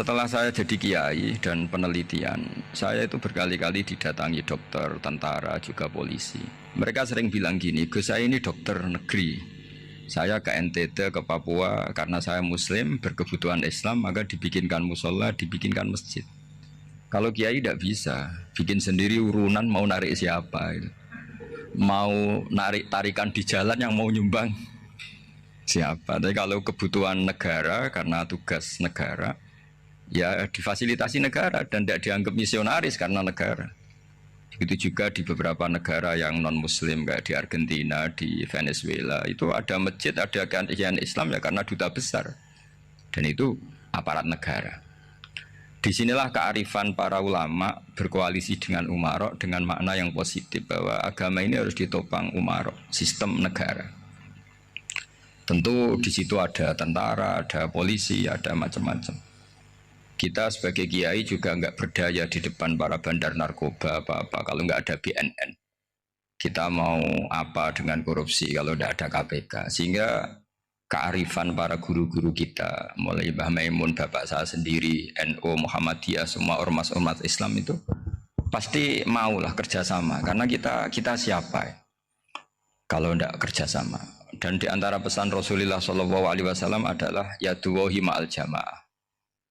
Setelah saya jadi kiai dan penelitian, saya itu berkali-kali didatangi dokter, tentara, juga polisi. Mereka sering bilang gini, Gus saya ini dokter negeri. Saya ke NTT, ke Papua, karena saya muslim, berkebutuhan Islam, maka dibikinkan musola, dibikinkan masjid. Kalau kiai tidak bisa, bikin sendiri urunan mau narik siapa. Mau narik tarikan di jalan yang mau nyumbang siapa. Tapi kalau kebutuhan negara, karena tugas negara, ya difasilitasi negara dan tidak dianggap misionaris karena negara. Begitu juga di beberapa negara yang non muslim kayak di Argentina, di Venezuela itu ada masjid, ada kajian Islam ya karena duta besar dan itu aparat negara. Disinilah kearifan para ulama berkoalisi dengan umarok dengan makna yang positif bahwa agama ini harus ditopang umarok, sistem negara. Tentu di situ ada tentara, ada polisi, ada macam-macam. Kita sebagai kiai juga nggak berdaya di depan para bandar narkoba apa-apa kalau nggak ada BNN. Kita mau apa dengan korupsi kalau tidak ada KPK. Sehingga kearifan para guru-guru kita, mulai Mbah Maimun, bapak saya sendiri, NU, Muhammadiyah, semua ormas-ormas Islam itu pasti maulah kerjasama. Karena kita siapa ya? Kalau tidak kerjasama. Dan di antara pesan Rasulullah SAW adalah yaduwahi ma'al jamaah.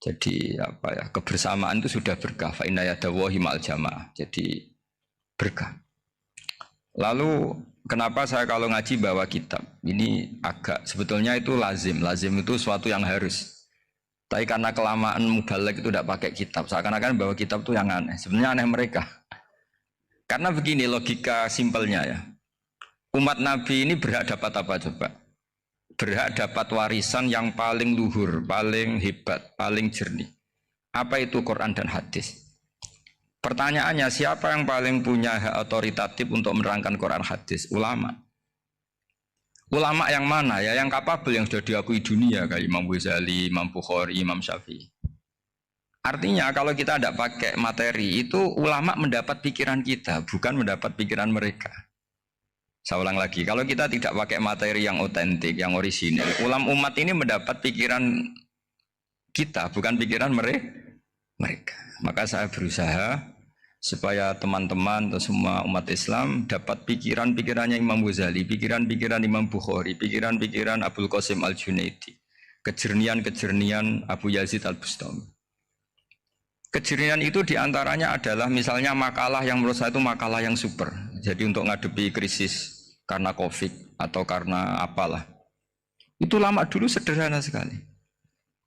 Jadi apa ya, kebersamaan itu sudah berkah. Fa inna yadallahi ma'al jamaah. Jadi berkah. Lalu kenapa saya kalau ngaji bawa kitab? Ini agak sebetulnya itu lazim. Lazim itu suatu yang harus. Tapi karena kelamaan mubalek itu tidak pakai kitab. Seakan-akan bawa kitab itu yang aneh. Sebenarnya aneh mereka. Karena begini logika simpelnya ya. Umat Nabi ini berhak dapat apa coba? Berhak dapat warisan yang paling luhur, paling hebat, paling jernih. Apa itu Quran dan hadis? Pertanyaannya, siapa yang paling punya hak otoritatif untuk menerangkan Quran hadis? Ulama. Ulama yang mana? Ya yang kapabel, yang sudah diakui dunia kayak Imam Ghazali, Imam Bukhari, Imam Syafi'i. Artinya kalau kita tidak pakai materi itu ulama mendapat pikiran kita, bukan mendapat pikiran mereka. Saya ulang lagi, kalau kita tidak pakai materi yang otentik, yang orisinil, umat ini mendapat pikiran kita, bukan pikiran mereka. Maka saya berusaha supaya teman-teman atau semua umat Islam dapat pikiran-pikirannya Imam Ghazali, pikiran-pikiran Imam Bukhari, pikiran-pikiran Abdul Qasim Al-Junaidi, kejernian-kejernian Abu Yazid Al-Bustami. Kejernian itu diantaranya adalah misalnya makalah yang menurut saya itu makalah yang super. Jadi untuk ngadepi krisis karena COVID atau karena apalah. Itu lama dulu sederhana sekali.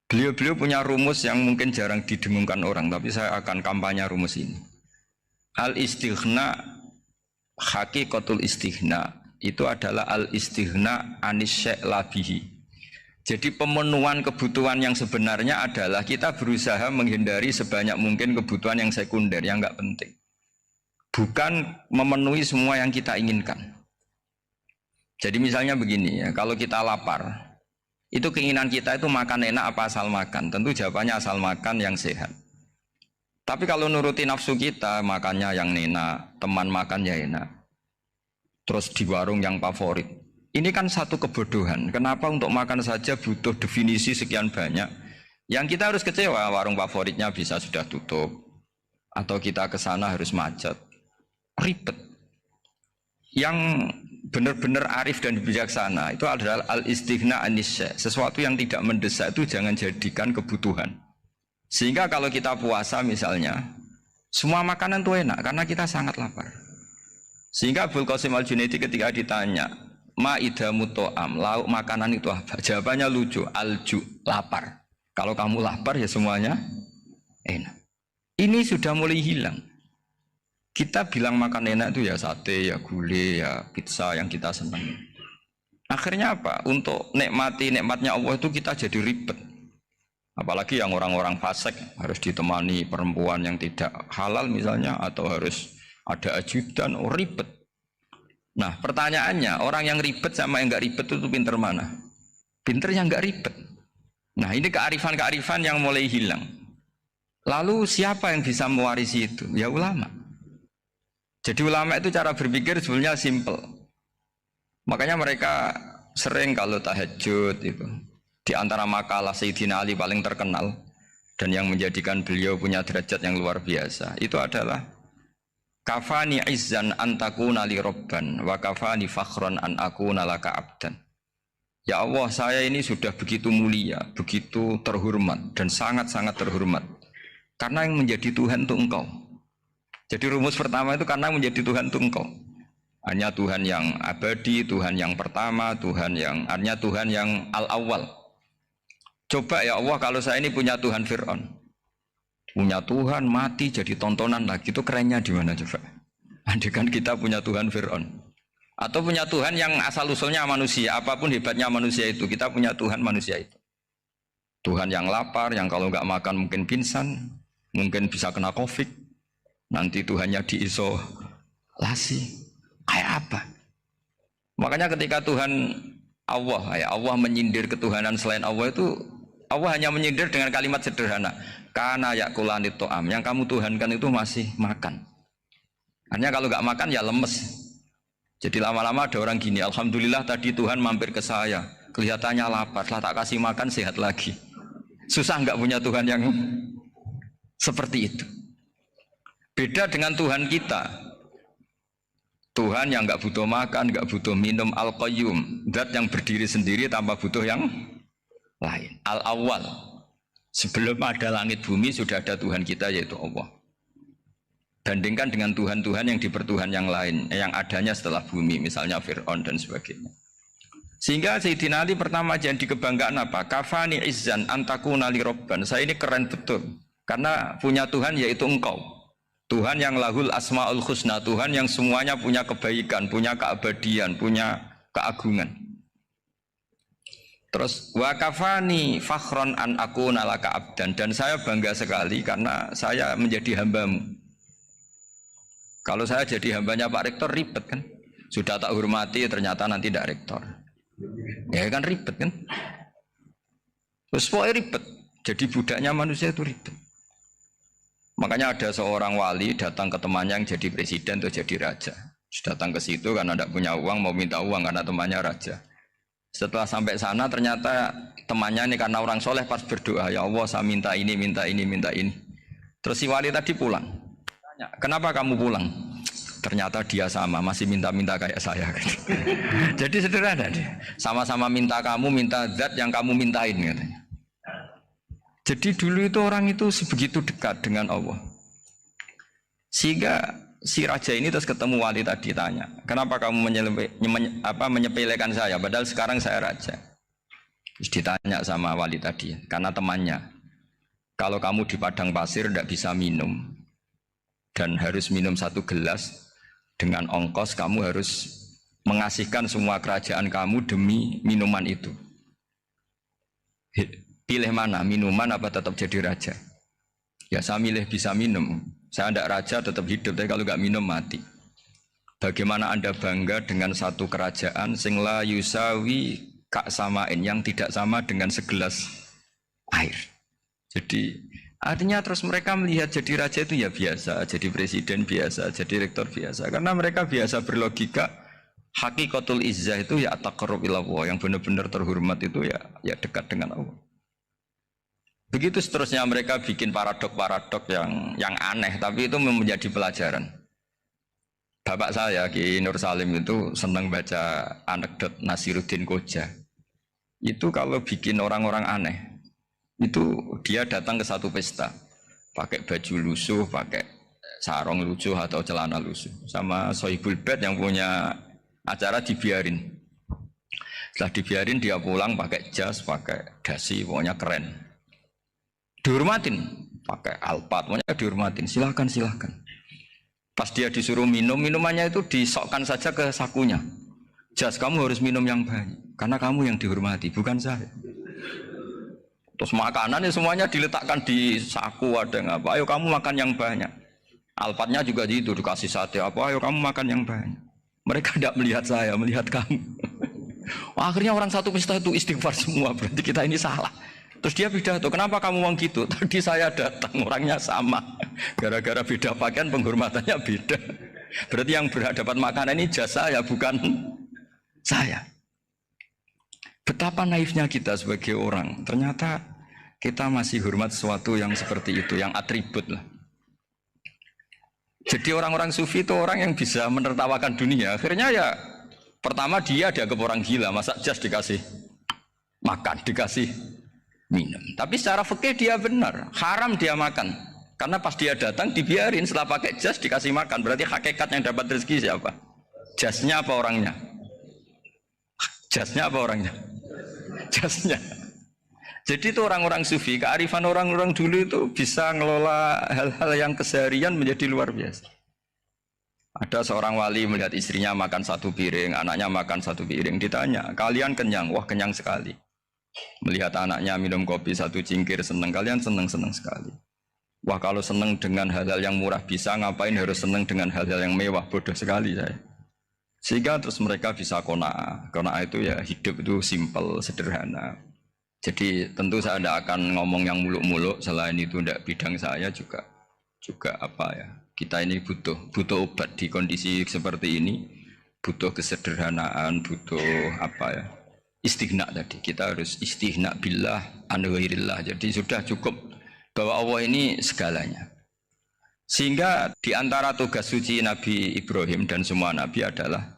Beliau-beliau punya rumus yang mungkin jarang didengungkan orang, tapi saya akan kampanye rumus ini. Al-istighna, hakikatul istighna, itu adalah al-istighna anis syai' labihi. Jadi pemenuhan kebutuhan yang sebenarnya adalah kita berusaha menghindari sebanyak mungkin kebutuhan yang sekunder, yang enggak penting. Bukan memenuhi semua yang kita inginkan. Jadi misalnya begini ya, kalau kita lapar, itu keinginan kita itu makan enak apa asal makan? Tentu jawabannya asal makan yang sehat. Tapi kalau nuruti nafsu kita, makannya yang enak, teman makan ya enak. Terus di warung yang favorit. Ini kan satu kebodohan. Kenapa untuk makan saja butuh definisi sekian banyak? Yang kita harus kecewa, warung favoritnya bisa sudah tutup. Atau kita ke sana harus macet. Ribet. Yang benar-benar arif dan bijaksana itu adalah al-istighna anisya. Sesuatu yang tidak mendesak itu jangan jadikan kebutuhan. Sehingga kalau kita puasa misalnya, semua makanan itu enak karena kita sangat lapar. Sehingga Abdul Qasim Al-Junaidi ketika ditanya, ma'idamu to'am, lauk makanan itu apa? Jawabannya lucu, alju, lapar. Kalau kamu lapar ya semuanya enak. Ini sudah mulai hilang. Kita bilang makan enak itu ya sate, ya gulai, ya pizza yang kita senang. Akhirnya apa? Untuk nikmati nikmatnya Allah itu kita jadi ribet. Apalagi yang orang-orang fasik harus ditemani perempuan yang tidak halal misalnya, atau harus ada ajudan, ribet. Nah pertanyaannya, orang yang ribet sama yang nggak ribet itu pinter mana? Pinter yang nggak ribet. Nah ini kearifan-kearifan yang mulai hilang. Lalu siapa yang bisa mewarisi itu? Ya ulama. Jadi ulama itu cara berpikir sebenarnya simple. Makanya mereka sering kalau tahajud itu. Di antara makalah Sayyidina Ali paling terkenal. dan yang menjadikan beliau punya derajat yang luar biasa itu adalah kafani izzan an takuna li robban wa kafani fakhron an akuna laka abdan. Ya Allah, saya ini sudah begitu mulia, begitu terhormat dan sangat-sangat terhormat karena yang menjadi Tuhan itu Engkau. Jadi rumus pertama itu karena menjadi Tuhan itu Engkau. Hanya Tuhan yang abadi, Tuhan yang pertama, hanya Tuhan yang al-awwal. Coba ya Allah, kalau saya ini punya Tuhan Fir'aun, punya Tuhan mati jadi tontonan lagi, itu kerennya di mana coba? Andaikan kita punya Tuhan Fir'aun, atau punya Tuhan yang asal usulnya manusia, apapun hebatnya manusia itu, kita punya Tuhan manusia itu. Tuhan yang lapar, yang kalau nggak makan mungkin pingsan, mungkin bisa kena COVID, nanti Tuhannya diisolasi. Kayak apa? Makanya ketika Tuhan Allah menyindir ketuhanan selain Allah itu, Allah hanya menyindir dengan kalimat sederhana, kana yakulanit to'am, yang kamu tuhankan itu masih makan. Hanya kalau nggak makan ya lemes. Jadi lama-lama ada orang gini, alhamdulillah tadi Tuhan mampir ke saya, kelihatannya lapar, setelah tak kasih makan sehat lagi. Susah nggak punya Tuhan yang seperti itu. Beda dengan Tuhan kita. Tuhan yang nggak butuh makan, nggak butuh minum, al-qayyum, zat yang berdiri sendiri tanpa butuh yang lain. Al-awwal, sebelum ada langit bumi sudah ada Tuhan kita yaitu Allah. Bandingkan dengan Tuhan-Tuhan yang dipertuhan yang lain, yang adanya setelah bumi, misalnya Fir'aun dan sebagainya. Sehingga Sayyidina Ali pertama jadi kebanggaan apa? Kafani izzan antakuna li robban. Saya ini keren betul, karena punya Tuhan yaitu Engkau. Tuhan yang lahul asma'ul husna, Tuhan yang semuanya punya kebaikan, punya keabadian, punya keagungan. Terus wa kafani fakhron an akuna laka abdan, dan saya bangga sekali karena saya menjadi hambamu. Kalau saya jadi hambanya Pak Rektor ribet kan, sudah tak hormati ternyata nanti tidak rektor, ya kan ribet kan. Terus pokoknya ribet, jadi budaknya manusia itu ribet. Makanya ada seorang wali datang ke temannya yang jadi presiden atau jadi raja. Datang ke situ karena tidak punya uang, mau minta uang karena temannya raja. Setelah sampai sana ternyata temannya ini karena orang soleh pas berdoa, ya Allah saya minta ini, minta ini, minta ini. Terus si wali tadi pulang. Tanya, kenapa kamu pulang? Ternyata dia sama, masih minta-minta kayak saya. Jadi sederhana deh. Sama-sama minta kamu, minta zat yang kamu mintain katanya. Jadi dulu itu orang itu sebegitu dekat dengan Allah. Sehingga si raja ini terus ketemu wali tadi tanya, kenapa kamu menyepelekan saya padahal sekarang saya raja? Terus ditanya sama wali tadi, karena temannya, kalau kamu di padang pasir tidak bisa minum dan harus minum 1 gelas, dengan ongkos kamu harus mengasihkan semua kerajaan kamu demi minuman itu. Pilih mana, minuman apa tetap jadi raja? Ya saya milih bisa minum. Saya tidak raja tetap hidup, tapi kalau nggak minum mati. Bagaimana Anda bangga dengan satu kerajaan sing la yusawi kak samain, yang tidak sama dengan segelas air. Jadi artinya terus mereka melihat jadi raja itu ya biasa, jadi presiden biasa, jadi rektor biasa. Karena mereka biasa berlogika, hakikatul izzah itu ya taqarrub ila Allah, yang benar-benar terhormat itu ya dekat dengan Allah. Begitu seterusnya mereka bikin paradok-paradok yang aneh, tapi itu menjadi pelajaran. Bapak saya Ki Nur Salim itu senang baca anekdot Nasiruddin Koja. Itu kalau bikin orang-orang aneh, itu dia datang ke satu pesta, pakai baju lusuh, pakai sarung lusuh atau celana lusuh, sama Sohibul Bed yang punya acara dibiarin. Setelah dibiarin dia pulang pakai jas, pakai dasi, pokoknya keren. Dihormatin, pakai alpat, pokoknya dihormatin, silahkan. Pas dia disuruh minum, minumannya itu disokkan saja ke sakunya. Jas, kamu harus minum yang banyak, karena kamu yang dihormati, bukan saya. Terus makanannya semuanya diletakkan di saku, ada yang apa, ayo kamu makan yang banyak. Alpatnya juga gitu, dikasih sate apa, ayo kamu makan yang banyak. Mereka tidak melihat saya, melihat kamu. Akhirnya orang satu pesta itu istighfar semua, berarti kita ini salah. Terus dia pidato, kenapa kamu ngomong gitu? Tadi saya datang, orangnya sama. Gara-gara beda pakaian, penghormatannya beda. Berarti yang berhak dapat makanan ini jasa ya, bukan saya. Betapa naifnya kita sebagai orang. Ternyata Kita masih hormat sesuatu yang seperti itu, yang atribut lah. Jadi orang-orang sufi itu orang yang bisa menertawakan dunia. Akhirnya ya pertama dia dianggap orang gila, masa jas dikasih makan, dikasih minum. Tapi secara fikih dia benar, haram dia makan. Karena pas dia datang dibiarin, setelah pakai jas dikasih makan. Berarti hakikat yang dapat rezeki siapa? Jasnya apa orangnya? Jasnya apa orangnya? Jasnya. Jadi itu orang-orang sufi, kearifan orang-orang dulu itu bisa ngelola hal-hal yang keseharian menjadi luar biasa. Ada seorang wali melihat istrinya makan satu piring, anaknya makan satu piring. Ditanya, kalian kenyang? Wah, kenyang sekali. Melihat anaknya minum kopi satu cingkir, senang. Kalian senang-senang sekali. Wah, kalau senang dengan hal-hal yang murah bisa, ngapain harus senang dengan hal-hal yang mewah? Bodoh sekali saya. Sehingga terus mereka bisa qanaah. Qanaah itu ya hidup itu simpel, sederhana. Jadi tentu saya tidak akan ngomong yang muluk-muluk, selain itu tidak bidang saya juga apa ya, kita ini butuh obat di kondisi seperti ini, butuh kesederhanaan, butuh apa ya, istighna tadi. Kita harus istighna billah an ghairillah. Jadi sudah cukup bahwa Allah ini segalanya. Sehingga di antara tugas suci Nabi Ibrahim dan semua nabi adalah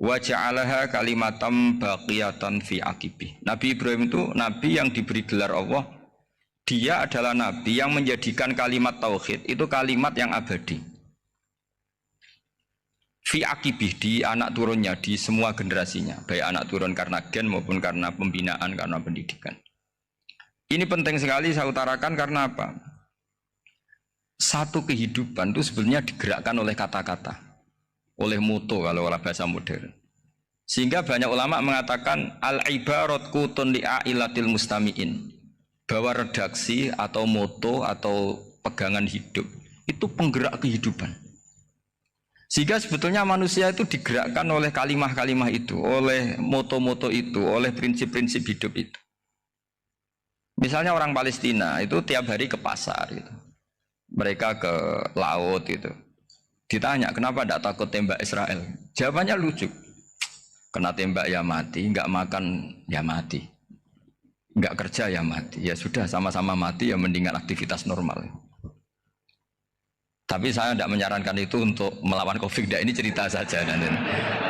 wa ja'alaha kalimatam baqiyatan fi aqibih. Nabi Ibrahim itu nabi yang diberi gelar Allah. Dia adalah nabi yang menjadikan kalimat tauhid itu kalimat yang abadi. Fi aqibih, di anak turunnya, di semua generasinya, baik anak turun karena gen maupun karena pembinaan, karena pendidikan. Ini penting sekali saya utarakan karena apa? Satu kehidupan itu sebenarnya digerakkan oleh kata-kata. Oleh moto kalau oleh bahasa modern. Sehingga banyak ulama mengatakan al-ibarat kutun li'ailatil mustami'in, bahwa redaksi atau moto atau pegangan hidup itu penggerak kehidupan. Sehingga sebetulnya manusia itu digerakkan oleh kalimah-kalimah itu, oleh moto-moto itu, oleh prinsip-prinsip hidup itu. Misalnya orang Palestina itu tiap hari ke pasar gitu. Mereka ke laut gitu. Ditanya, kenapa tidak takut tembak Israel? Jawabannya lucu. Kena tembak ya mati, nggak makan ya mati. Nggak kerja ya mati. Ya sudah, sama-sama mati ya mendingan aktivitas normal. Tapi saya tidak menyarankan itu untuk melawan COVID. Ini cerita saja.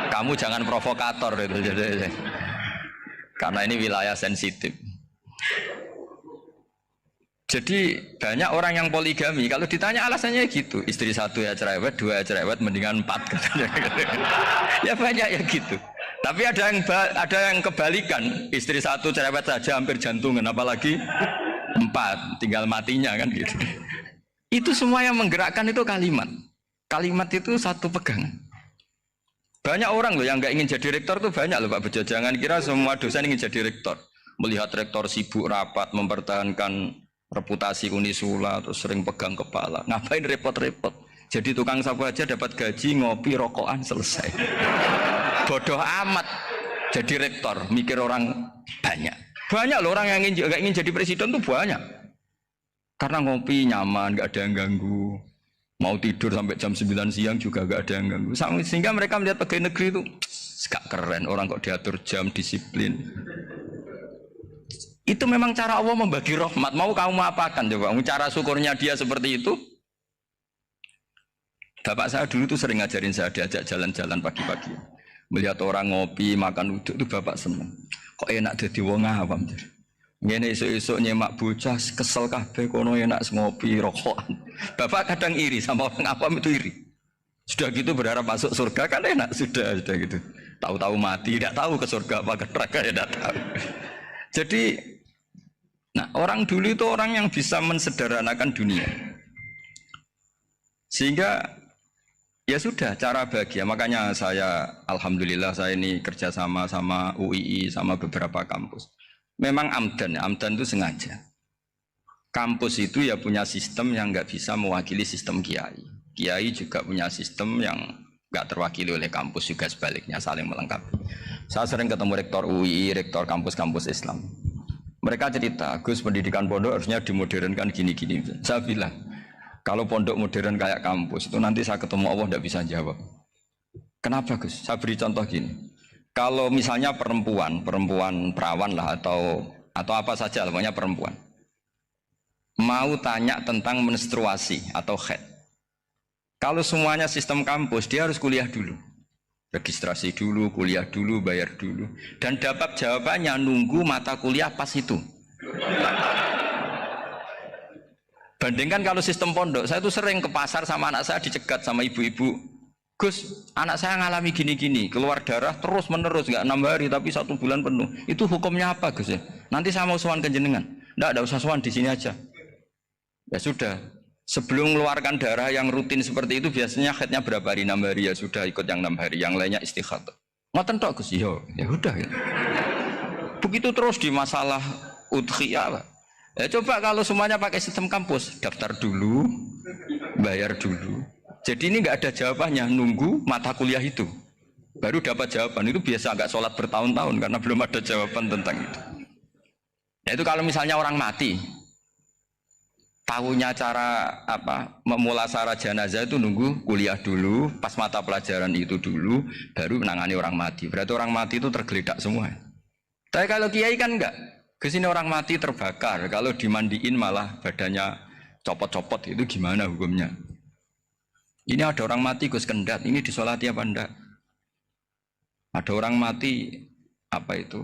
Kamu jangan provokator. Itu. Karena ini wilayah sensitif. Jadi banyak orang yang poligami, kalau ditanya alasannya gitu, istri satu ya cerewet, dua ya cerewet, mendingan 4 katanya. Ya banyak ya gitu. Tapi ada yang kebalikan, istri satu cerewet saja hampir jantungan, apalagi 4, tinggal matinya kan gitu. Itu semua yang menggerakkan itu kalimat. Kalimat itu satu pegangan. Banyak orang loh yang nggak ingin jadi rektor tuh banyak loh Pak Bejo. Jangan kira semua dosen ingin jadi rektor. Melihat rektor sibuk rapat, mempertahankan reputasi Unisula, terus sering pegang kepala. Ngapain repot-repot? Jadi tukang sapu aja dapat gaji, ngopi, rokokan, selesai. Bodoh amat jadi rektor, mikir orang banyak. Banyak loh orang yang ingin jadi presiden tuh banyak. Karena ngopi nyaman, gak ada yang ganggu. Mau tidur sampai jam 9 siang juga gak ada yang ganggu. Sehingga mereka melihat pegawai negeri itu gak keren, orang kok diatur jam, disiplin. Itu memang cara Allah membagi rahmat. Mau kamu apakan coba? Cara syukurnya dia seperti itu. Bapak saya dulu tuh sering ngajarin saya, diajak jalan-jalan pagi-pagi. Melihat orang ngopi, makan uduk itu bapak seneng. Kok enak jadi wong awam. Ngene esuk-esuk nyemak bocah kesel kabeh kono enak ngopi rokokan. Bapak kadang iri sama orang awam itu iri. Sudah gitu berharap masuk surga kan enak sudah gitu. Tahu-tahu mati, tidak tahu ke surga apa ke neraka ya tidak tahu. Jadi nah, orang dulu itu orang yang bisa mensederhanakan dunia. Sehingga ya sudah cara bahagia. Makanya saya alhamdulillah saya ini kerjasama sama UII sama beberapa kampus. Memang amdan itu sengaja. Kampus itu ya punya sistem yang nggak bisa mewakili sistem kiai. Kiai juga punya sistem yang nggak terwakili oleh kampus, juga sebaliknya saling melengkapi. Saya sering ketemu rektor UII, rektor kampus-kampus Islam. Mereka cerita, Gus pendidikan pondok harusnya dimodernkan gini-gini. Saya bilang, kalau pondok modern kayak kampus itu nanti saya ketemu Allah tidak bisa jawab. Kenapa Gus? Saya beri contoh gini. Kalau misalnya perempuan perawan lah atau apa saja, namanya perempuan. mau tanya tentang menstruasi atau haid. Kalau semuanya sistem kampus, dia harus kuliah dulu. Registrasi dulu, kuliah dulu, bayar dulu. Dan dapat jawabannya nunggu mata kuliah pas itu. Bandingkan kalau sistem pondok, saya tuh sering ke pasar sama anak saya dicegat sama ibu-ibu. Gus, anak saya ngalami gini-gini, keluar darah terus menerus, nggak 6 hari tapi 1 bulan penuh. Itu hukumnya apa Gus ya? Nanti saya mau sowan ke jenengan. Nggak ada usah sowan, di sini aja. Ya sudah, sebelum mengeluarkan darah yang rutin seperti itu biasanya haidnya berapa hari? 6 hari, ya sudah ikut yang 6 hari, yang lainnya istighadah. Ngoten tok Gus, ya udah ya. Begitu terus di masalah udhiyah. Ya coba kalau semuanya pakai sistem kampus, daftar dulu, bayar dulu. Jadi ini nggak ada jawabannya, nunggu mata kuliah itu baru dapat jawaban. Itu biasa nggak sholat bertahun-tahun karena belum ada jawaban tentang itu. Ya itu kalau misalnya orang mati, tahunya cara apa memulasara jenazah itu nunggu kuliah dulu, pas mata pelajaran itu dulu, baru menangani orang mati. Berarti orang mati itu tergeledak semua. Tapi kalau kiai kan enggak, kesini orang mati terbakar, kalau dimandiin malah badannya copot-copot, itu gimana hukumnya? Ini ada orang mati Gus Kendat, ini disolati apa enggak? Ada orang mati apa itu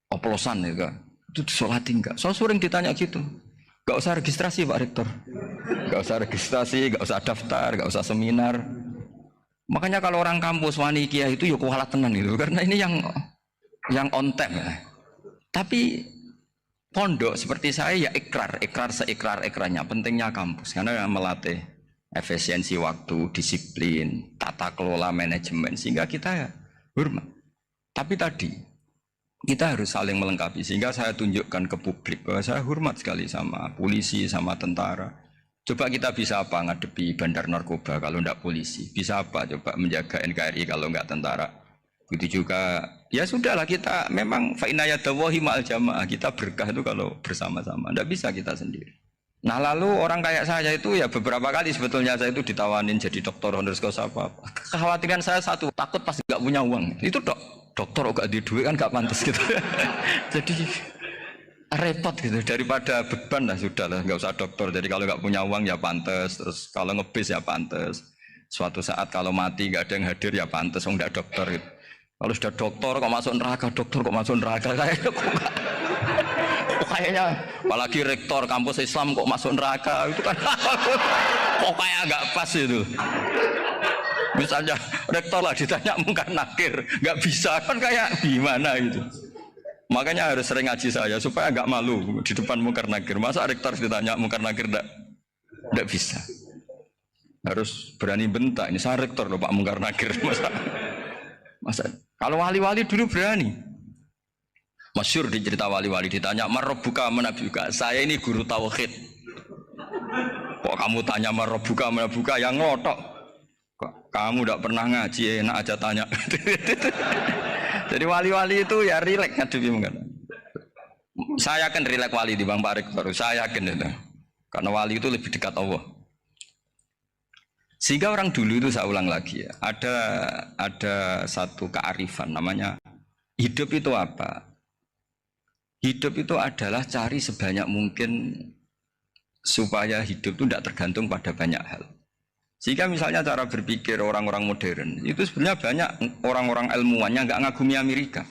oplosan ya, itu disolati enggak? So sering ditanya gitu. Gak usah registrasi Pak Rektor, gak usah registrasi, gak usah daftar, gak usah seminar. Makanya kalau orang kampus wani kiai itu ya kualat tenan itu, karena ini yang on time ya. Tapi pondok seperti saya ya ikrar seikrar-ikrarnya, pentingnya kampus karena melatih efisiensi waktu, disiplin, tata kelola manajemen, sehingga kita ya hormat. Tapi tadi kita harus saling melengkapi, sehingga saya tunjukkan ke publik bahwa saya hormat sekali sama polisi, sama tentara. Coba kita bisa apa ngadepi bandar narkoba kalau tidak polisi? Bisa apa coba menjaga NKRI kalau enggak tentara? Begitu juga, ya sudahlah kita memang fa'inayadawahi ma'al jamaah, kita berkah itu kalau bersama-sama, tidak bisa kita sendiri. Nah lalu orang kayak saya itu ya beberapa kali sebetulnya saya itu ditawanin jadi dokter honoris causa apa. Kekhawatiran saya satu, takut pasti nggak punya uang. Itu dokter gak di duit kan gak pantas gitu. Jadi repot gitu, daripada beban lah sudah lah, nggak usah dokter. Jadi kalau nggak punya uang ya pantas, terus kalau ngebis ya pantas. Suatu saat kalau mati nggak ada yang hadir ya pantas, nggak dokter gitu. Kalau sudah dokter kok masuk neraka, dokter kok masuk neraka kayaknya apalagi rektor kampus Islam kok masuk neraka itu kan kok kayak nggak pas itu. Misalnya rektor lah ditanya mungkar nakir nggak bisa kan kayak gimana gitu. Makanya harus sering ngaji saya supaya nggak malu di depan mungkar nakir. Masa rektor ditanya mungkar nakir nggak bisa. Harus berani bentak, ini saya rektor loh Pak mungkar nakir. Masa kalau wali-wali dulu berani. Masyhur di cerita wali-wali ditanya marabbuka manabuka, saya ini guru tauhid. Kok kamu tanya marabbuka manabuka yang ngotok? Kok kamu tidak pernah ngaji enak aja tanya. Jadi wali-wali itu ya rileks ngadepi mungkin. Saya yakin rileks wali di Bang Pak Rektor, saya yakin itu. Karena wali itu lebih dekat Allah. Sehingga orang dulu itu saya ulang lagi ya, ada satu kearifan namanya hidup itu apa? Hidup itu adalah cari sebanyak mungkin supaya hidup itu tidak tergantung pada banyak hal. Sehingga misalnya cara berpikir orang-orang modern itu sebenarnya banyak orang-orang ilmuwannya nggak ngagumi Amerika.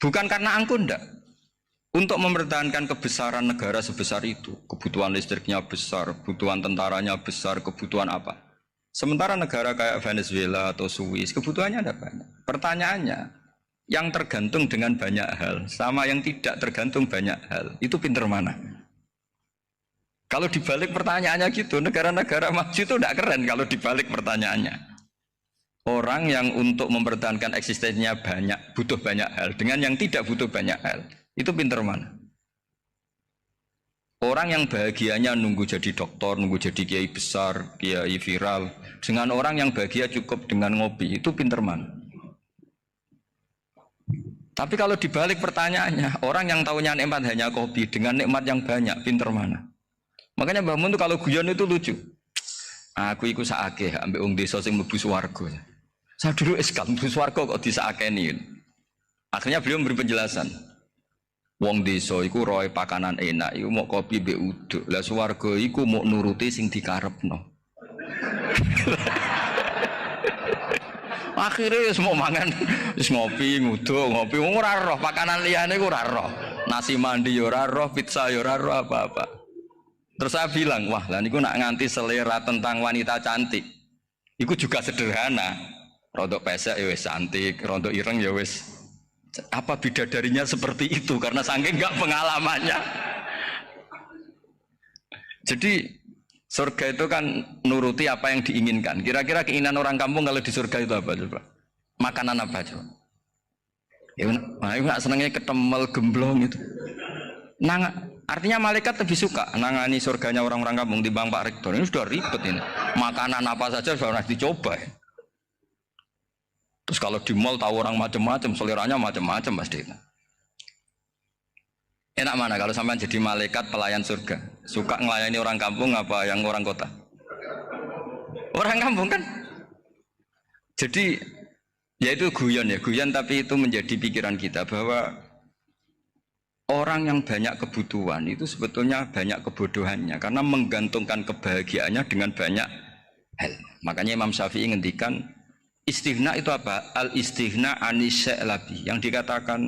Bukan karena angkuh ndak. Untuk mempertahankan kebesaran negara sebesar itu, kebutuhan listriknya besar, kebutuhan tentaranya besar, kebutuhan apa? Sementara negara kayak Venezuela atau Swiss kebutuhannya ada banyak. Pertanyaannya, yang tergantung dengan banyak hal sama yang tidak tergantung banyak hal, itu pinter mana? Kalau dibalik pertanyaannya gitu, negara-negara maju itu tidak keren kalau dibalik pertanyaannya. Orang yang untuk mempertahankan eksistensinya banyak, butuh banyak hal, dengan yang tidak butuh banyak hal, itu pinter mana? Orang yang bahagianya nunggu jadi dokter, nunggu jadi kiai besar, kiai viral, dengan orang yang bahagia cukup dengan ngopi, itu pinter mana? Tapi kalau dibalik pertanyaannya, orang yang tahunya nikmat hanya kopi dengan nikmat yang banyak, pinter mana? Makanya Mbah Mun itu kalau guyon itu lucu. Aku ikut saake, ambil wong desa sing mlebu swarga. Saya dulu eskal mlebu swarga kok disaakeni. Akhirnya beliau memberi penjelasan. Wong desa iku roe pakanan enak, iku mau kopi mbek uduk. Lah swarga iku mau nuruti sing dikarepno. Akhirnya wis mau mangan, wis ngopi, nguduk, ngopi, ora roh pakanan liyane ku ora roh. Nasi mandi ya ora roh, pizza ya ora roh apa-apa. Terus saya bilang, wah lah niku nak nganti selera tentang wanita cantik. Iku juga sederhana. Rontok pesek ya wis cantik, rontok ireng ya wis. Apa bidadarinya seperti itu karena saking enggak pengalamannya. Jadi surga itu kan nuruti apa yang diinginkan. Kira-kira keinginan orang kampung kalau di surga itu apa coba? Makanan apa coba? Ya, nggak senengnya ketemel gemblong itu. Artinya malaikat lebih suka nangani surganya orang-orang kampung timbang Pak Rektor. Ini sudah ribet ini. Makanan apa saja sudah harus dicoba. Ya. Terus kalau di mall tahu orang macam-macam, seleranya macam-macam pasti. Enak mana kalau sampai jadi malaikat pelayan surga? Suka ngelayani orang kampung apa yang orang kota? Orang kampung kan? Jadi ya itu guyon tapi itu menjadi pikiran kita bahwa orang yang banyak kebutuhan itu sebetulnya banyak kebodohannya karena menggantungkan kebahagiaannya dengan banyak hal. Makanya Imam Syafi'i ngendikan istighna itu apa? Al istighna anisya labi. Yang dikatakan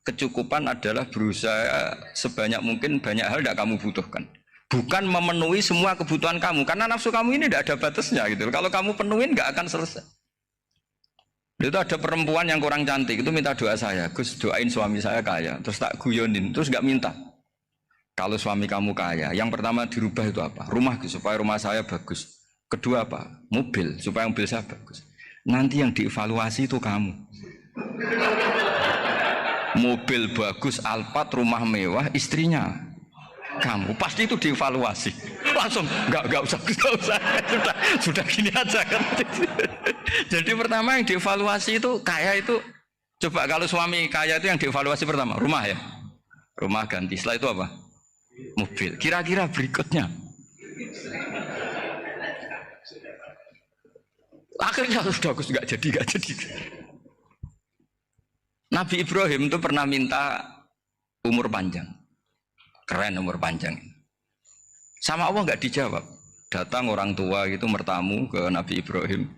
kecukupan adalah berusaha sebanyak mungkin banyak hal tidak kamu butuhkan. Bukan memenuhi semua kebutuhan kamu karena nafsu kamu ini tidak ada batasnya gitu. Kalau kamu penuhin nggak akan selesai. Itu ada perempuan yang kurang cantik itu minta doa saya, Gus doain suami saya kaya. Terus tak guyonin, terus nggak minta. Kalau suami kamu kaya, yang pertama dirubah itu apa? Rumah supaya rumah saya bagus. Kedua apa? Mobil supaya mobil saya bagus. Nanti yang dievaluasi itu kamu. Mobil bagus, Alphard, rumah mewah, istrinya kamu. Pasti itu dievaluasi. Langsung enggak usah sudah gini aja kan. Jadi pertama yang dievaluasi itu kaya itu coba kalau suami kaya itu yang dievaluasi pertama rumah ya. Rumah ganti. Setelah itu apa? Mobil. Kira-kira berikutnya. Akhirnya sudah Gus enggak jadi. Nabi Ibrahim itu pernah minta umur panjang. Keren umur panjang. Sama Allah enggak dijawab. Datang orang tua gitu mertamu ke Nabi Ibrahim.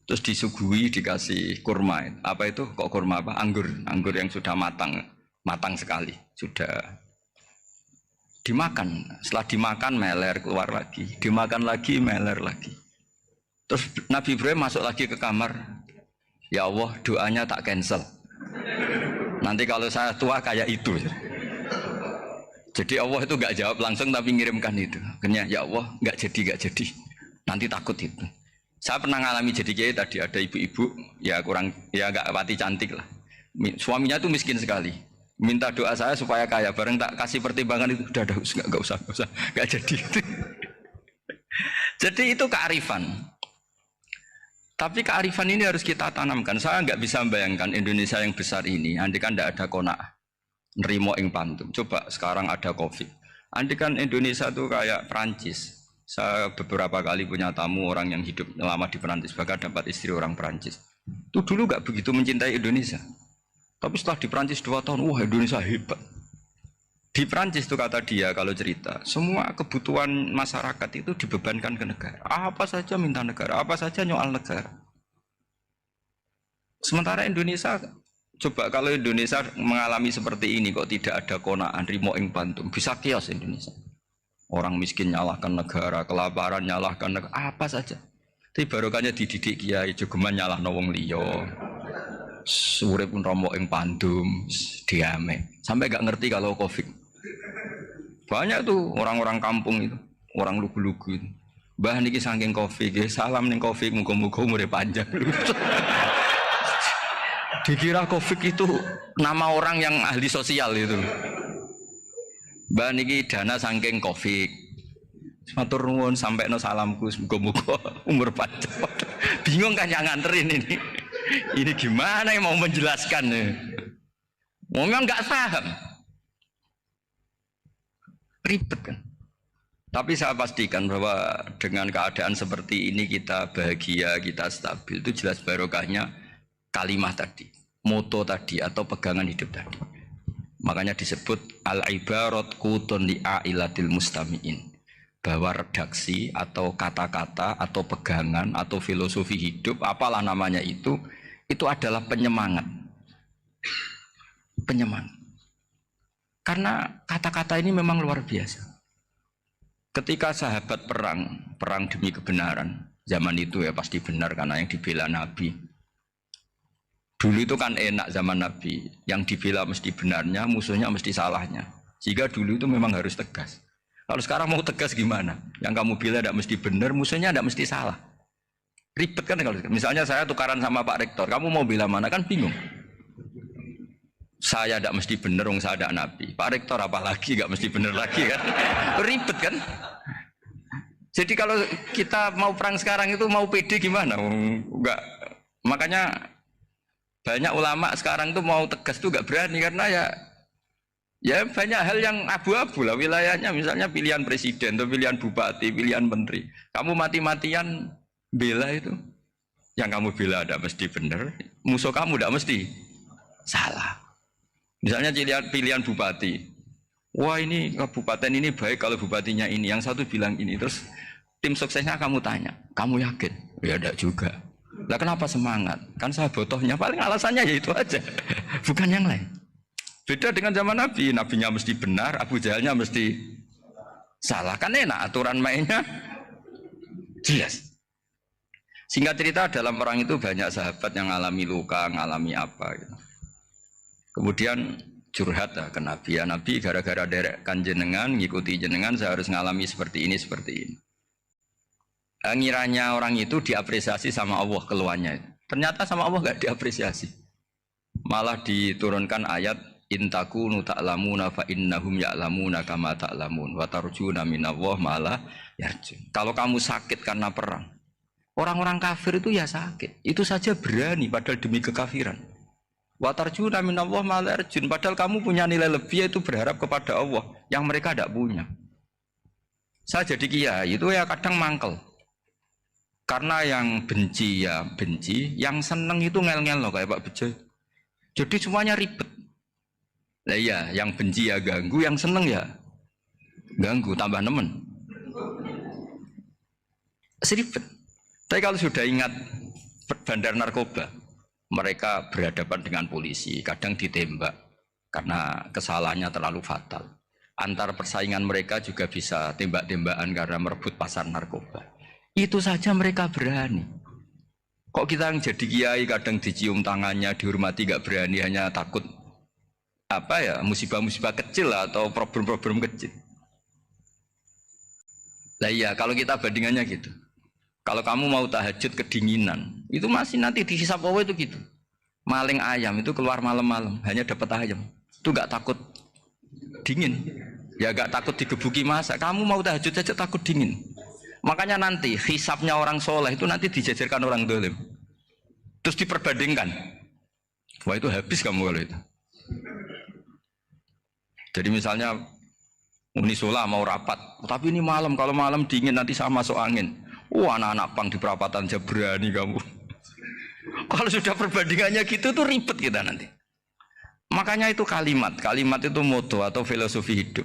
Terus disuguhi dikasih kurma. Apa itu? Kok kurma apa? Anggur yang sudah matang sekali. Sudah dimakan. Setelah dimakan meler keluar lagi. Dimakan lagi meler lagi. Terus Nabi Ibrahim masuk lagi ke kamar. Ya Allah, doanya tak cancel. Nanti kalau saya tua kayak itu. Jadi Allah itu enggak jawab langsung tapi ngirimkan itu. Akhirnya ya Allah enggak jadi. Nanti takut itu. Saya pernah ngalami jadi kiai tadi ada ibu-ibu ya enggak pati cantik lah. Suaminya tuh miskin sekali. Minta doa saya supaya kaya. Bareng tak kasih pertimbangan itu udah enggak usah. Enggak jadi. Jadi itu kearifan. Tapi kearifan ini harus kita tanamkan. Saya nggak bisa membayangkan Indonesia yang besar ini. Andai kan tidak ada qanaah, nerimo ing pantum. Coba sekarang ada COVID. Andai kan Indonesia itu kayak Prancis. Saya beberapa kali punya tamu orang yang hidup lama di Prancis, bahkan dapat istri orang Prancis. Itu dulu nggak begitu mencintai Indonesia. Tapi setelah di Prancis 2 tahun, wah Indonesia hebat. Di Prancis itu kata dia kalau cerita, semua kebutuhan masyarakat itu dibebankan ke negara. Apa saja minta negara, apa saja nyoal negara. Sementara Indonesia, coba kalau Indonesia mengalami seperti ini kok tidak ada qanaah rimo ing pantum, bisa kios Indonesia. Orang miskin nyalahkan negara, kelaparan nyalahkan negara, apa saja. Tapi barokahnya dididik kiai, jogeman nyalahno wong liya. Urip pun romo ing pandum, diame. Sampai gak ngerti kalau Covid. Banyak tuh orang-orang kampung itu, orang lugu-lugu itu. Mbah niki saking Covid, salam ning Covid, muga-muga umure panjang. Dikira Covid itu nama orang yang ahli sosial itu. Mbah niki dana saking Covid. Matur nuwun sampekno salamku, muga-muga umur panjang. Bingung kan yang nganterin ini. Ini gimana yang mau menjelaskan? Memang nggak paham. Ribet kan. Tapi saya pastikan bahwa dengan keadaan seperti ini kita bahagia, kita stabil, itu jelas barokahnya kalimat tadi, moto tadi atau pegangan hidup tadi. Makanya disebut al-ibarat qutun li'ailatil mustami'in. Bahwa redaksi atau kata-kata atau pegangan atau filosofi hidup, apalah namanya itu adalah penyemangat. Penyemangat. Karena kata-kata ini memang luar biasa. Ketika sahabat perang demi kebenaran, zaman itu ya pasti benar karena yang dibela Nabi. Dulu itu kan enak zaman Nabi, yang dibela mesti benarnya, musuhnya mesti salahnya. Sehingga dulu itu memang harus tegas. Kalau sekarang mau tegas gimana? Yang kamu bela tidak mesti benar, musuhnya tidak mesti salah. Ribet kan kalau misalnya saya tukaran sama Pak Rektor, kamu mau bela mana kan bingung. Saya tidak mesti benar, saya tidak Nabi. Pak Rektor apalagi nggak mesti benar lagi kan? Ribet kan? Jadi kalau kita mau perang sekarang itu mau pede gimana? Enggak. Makanya banyak ulama sekarang tuh mau tegas tuh nggak berani karena ya banyak hal yang abu-abu lah wilayahnya. Misalnya pilihan presiden atau pilihan bupati, pilihan menteri. Kamu mati-matian bela itu, yang kamu bela tidak mesti benar, musuh kamu tidak mesti salah. Misalnya pilihan bupati, wah ini kabupaten ini baik kalau bupatinya ini, yang satu bilang ini, terus tim suksesnya kamu tanya, kamu yakin? Ya tidak juga. Lah kenapa semangat? Kan saya botohnya, paling alasannya ya itu aja, bukan yang lain. Beda dengan zaman Nabi, nabinya mesti benar, Abu Jahalnya mesti salah. Kan enak, aturan mainnya jelas. Singkat cerita dalam perang itu banyak sahabat yang alami luka, ngalami apa gitu. Kemudian curhat ke Nabi, ya Nabi gara-gara derekkan jenengan, ngikuti jenengan saya harus ngalami seperti ini. Ngiranya orang itu diapresiasi sama Allah keluarnya. Ternyata sama Allah gak diapresiasi. Malah diturunkan ayat intakunu ta'lamuna fa innahum ya'lamuna kama ta'lamun wa tarjuna minallah ma'ala yarjun. Kalau kamu sakit karena perang, orang-orang kafir itu ya sakit. Itu saja berani padahal demi kekafiran. Wa tarjuna minallah ma'ala yarjun. Padahal kamu punya nilai lebih yaitu berharap kepada Allah yang mereka tidak punya. Saya jadi kiai itu ya kadang mangkel. Karena yang benci ya benci, yang seneng itu ngel-ngel loh kayak Pak Bejo. Jadi semuanya ribet. Lah iya, yang benci ya ganggu, yang seneng ya ganggu, tambah nemen. Seribet. Tapi kalau sudah ingat bandar narkoba, mereka berhadapan dengan polisi, kadang ditembak karena kesalahannya terlalu fatal. Antar persaingan mereka juga bisa tembak-tembakan karena merebut pasar narkoba. Itu saja mereka berani. Kok kita yang jadi kiai kadang dicium tangannya, dihormati gak berani, hanya takut apa ya, musibah-musibah kecil lah, atau problem-problem kecil. Lah iya, kalau kita bandingannya gitu. Kalau kamu mau tahajud kedinginan, itu masih nanti dihisap Allah itu gitu. Maling ayam itu keluar malam-malam, hanya dapat ayam. Itu gak takut dingin. Ya gak takut digebuki masa. Kamu mau tahajud saja takut dingin. Makanya nanti hisapnya orang soleh itu nanti dijajarkan orang dolim. Terus diperbandingkan. Wah itu habis kamu kalau itu. Jadi misalnya Unisola mau rapat, tapi ini malam, kalau malam dingin nanti sama masuk angin. Wah anak-anak pang di perapatan aja berani kamu. Kalau sudah perbandingannya gitu tuh ribet kita nanti. Makanya itu kalimat itu moto atau filosofi hidup.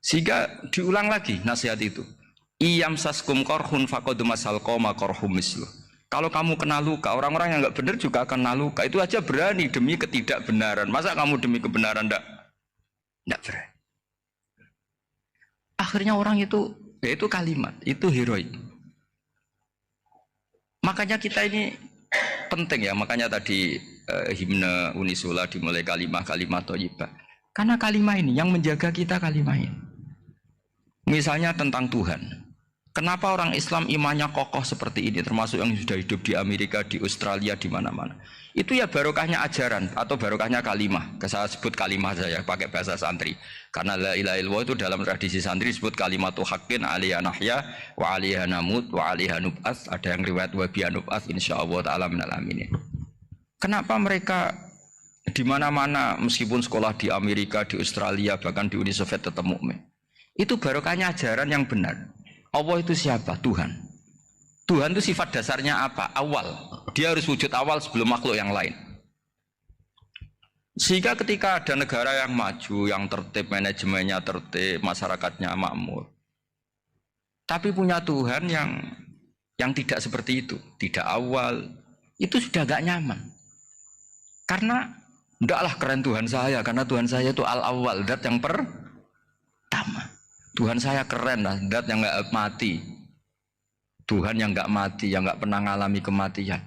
Sehingga diulang lagi nasihat itu. Iyam saskum korhun fakodu masal koma korhum mislu. Kalau kamu kena luka, orang-orang yang nggak benar juga akan kena luka. Itu aja berani demi ketidakbenaran. Masa kamu demi kebenaran nggak berani? Akhirnya orang itu, ya itu kalimat, itu heroik. Makanya kita ini penting ya. Makanya tadi himne Unisula dimulai kalimat thayyibah. Karena kalimat ini yang menjaga kita kalimat ini. Misalnya tentang Tuhan. Kenapa orang Islam imannya kokoh seperti ini, termasuk yang sudah hidup di Amerika, di Australia, di mana-mana. Itu ya barokahnya ajaran atau barokahnya kalimah. Saya sebut kalimah saya pakai bahasa santri. Karena la ilaha illallah itu dalam tradisi santri disebut kalimatu haqqin alaiha nahya wa alaiha namut wa alaiha nub'ats. Ada yang riwayat wa biha nub'ats insyaallah taala minal aminin. Kenapa mereka di mana-mana meskipun sekolah di Amerika, di Australia, bahkan di Uni Soviet tetap mukmin? Itu barokahnya ajaran yang benar. Allah itu siapa? Tuhan. Tuhan itu sifat dasarnya apa? Awal. Dia harus wujud awal sebelum makhluk yang lain. Sehingga ketika ada negara yang maju, yang tertib, manajemennya tertib, masyarakatnya makmur, tapi punya Tuhan yang tidak seperti itu, tidak awal, itu sudah gak nyaman. Karena ndaklah keren Tuhan saya, karena Tuhan saya itu al-awwal, dat yang pertama. Tuhan saya keren lah, dat yang gak mati. Tuhan yang gak mati, yang gak pernah mengalami kematian.